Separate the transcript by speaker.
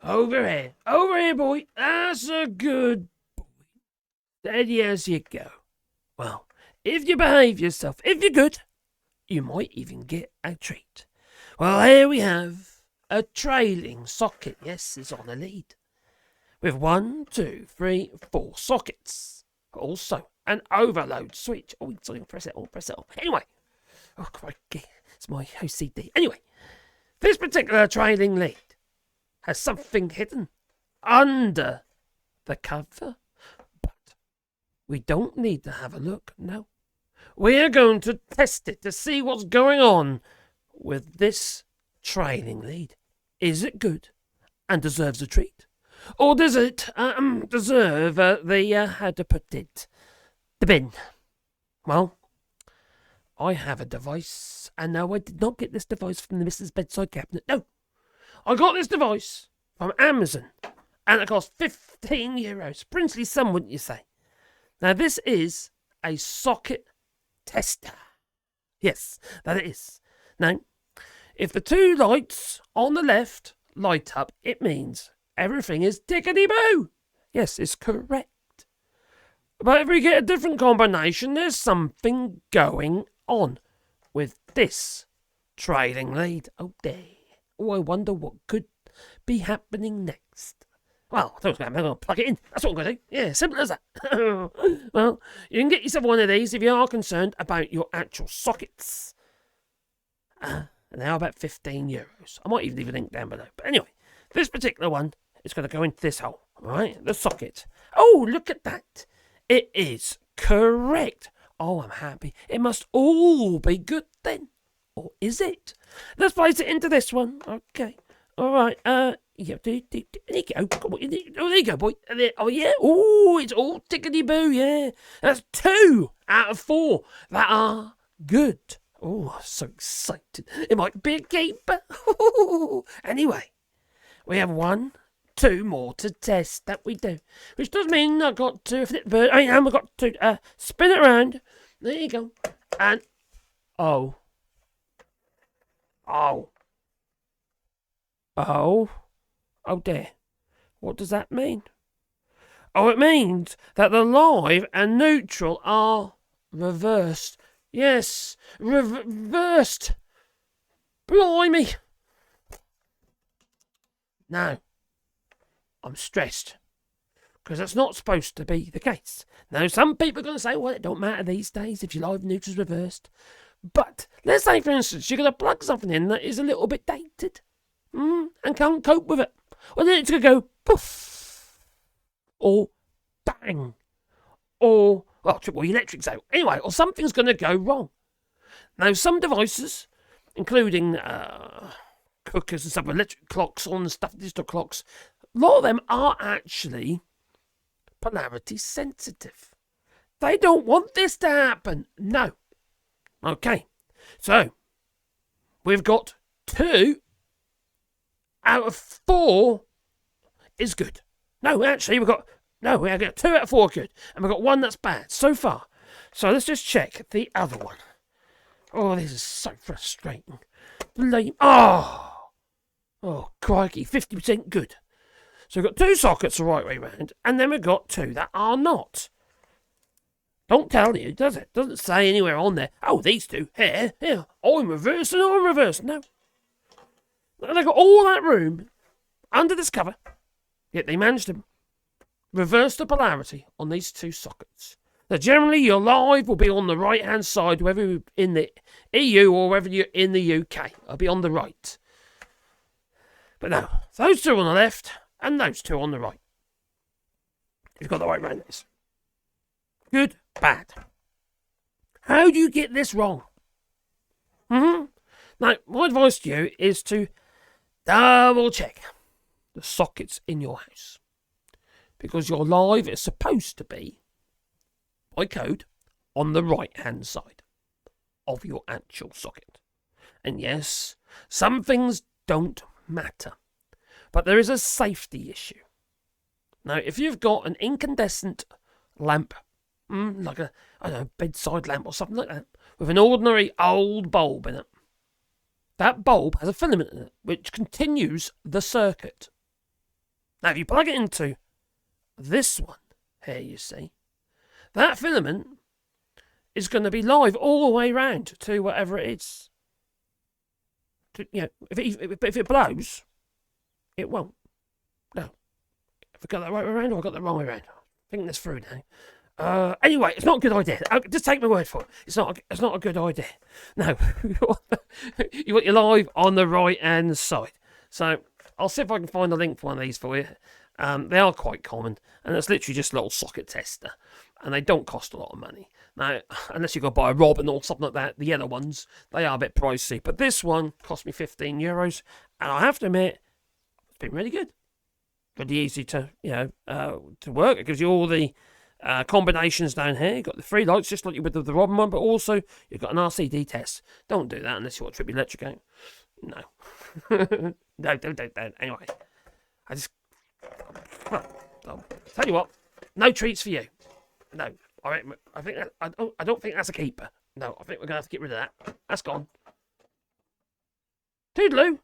Speaker 1: Over here, boy. That's a good boy. Steady as you go. Well, if you behave yourself, if you're good, you might even get a treat. Well, here we have a trailing socket. Yes, it's on the lead. With 1, 2, 3, 4 sockets. Also, an overload switch. Oh, sorry, press it on. Anyway. Oh, crikey. It's my OCD. Anyway, this particular trailing lead has something hidden under the cover. But we don't need to have a look, no. We're going to test it to see what's going on with this trailing lead. Is it good and deserves a treat? Or does it deserve how to put it, the bin? Well, I have a device, and no, I did not get this device from the Mrs. Bedside Cabinet. No, I got this device from Amazon, and it cost €15. Princely sum, wouldn't you say? Now, this is a socket tester. Yes, that it is. Now, if the two lights on the left light up, it means everything is tickety-boo. Yes, it's correct. But if we get a different combination, there's something going on with this trailing lead. Oh, dear. Oh, I wonder what could be happening next. Well, I'm going to plug it in. That's what I'm going to do. Yeah, simple as that. Well, you can get yourself one of these if you are concerned about your actual sockets. And they are about €15. I might even leave a link down below. But anyway, this particular one is going to go into this hole. All right, the socket. Oh, look at that. It is correct. Oh, I'm happy. It must all be good then. Or is it? Let's place it into this one. Okay. All right. Yeah, there you go. Oh, there you go, boy. Oh, yeah. Oh, it's all tickety-boo, yeah. That's 2 out of 4 that are good. Oh, I'm so excited. It might be a keeper. Anyway, we have 1, 2 more to test, that we do. Which does mean I've got to flip the bird. I've got to spin it around. There you go. And, oh, dear. What does that mean? Oh, it means that the live and neutral are reversed. Yes, reversed. Blimey. Now, I'm stressed, because that's not supposed to be the case. Now, some people are going to say, well, it don't matter these days if your live neutral's reversed. But let's say, for instance, you're going to plug something in that is a little bit dated and can't cope with it. Well, then it's going to go poof, or bang, or, well, triple electrics out. Anyway, or something's going to go wrong. Now, some devices, including cookers and stuff, electric clocks on stuff, digital clocks, a lot of them are actually polarity sensitive. They don't want this to happen. No. Okay. So, we've got 2 out of 4 is good. No, actually, we got 2 out of 4 good. And we've got 1 that's bad so far. So, let's just check the other one. Oh, this is so frustrating. Oh, crikey, 50% good. So we've got 2 sockets the right way round, and then we've got 2 that are not. Don't tell you, does it? Doesn't say anywhere on there, oh, these 2, here, I'm reversed and I'm reversed. No. They've got all that room under this cover, yet they managed to reverse the polarity on these 2 sockets. Now, generally, your live will be on the right-hand side, whether you're in the EU or whether you're in the UK. It'll be on the right. But no, those 2 on the left and those 2 on the right. You've got the right round this. Good, bad. How do you get this wrong? Now, my advice to you is to double check the sockets in your house. Because your live is supposed to be, by code, on the right-hand side of your actual socket. And yes, some things don't matter. But there is a safety issue. Now, if you've got an incandescent lamp, like a, bedside lamp or something like that, with an ordinary old bulb in it, that bulb has a filament in it, which continues the circuit. Now, if you plug it into this one here, you see, that filament is going to be live all the way round to whatever it is. If it blows, it won't. No. Have I got that right way around or have I got that wrong way around? Thinking this through now. Anyway, it's not a good idea. Just take my word for it. It's not a good idea. No. You want your live on the right-hand side. So I'll see if I can find a link for one of these for you. They are quite common, and it's literally just a little socket tester, and they don't cost a lot of money. Now, unless you go buy a Robin or something like that, the yellow ones, they are a bit pricey. But this one cost me €15, and I have to admit, it's been really good. Really easy to to work. It gives you all the combinations down here. You've got the 3 lights, just like you would with the Robin one, but also you've got an RCD test. Don't do that unless you want to trip your electric out. No. No, don't. Anyway, I'll tell you what, no treats for you. No, I don't think that's a keeper. No, I think we're going to have to get rid of that. That's gone. Toodaloo.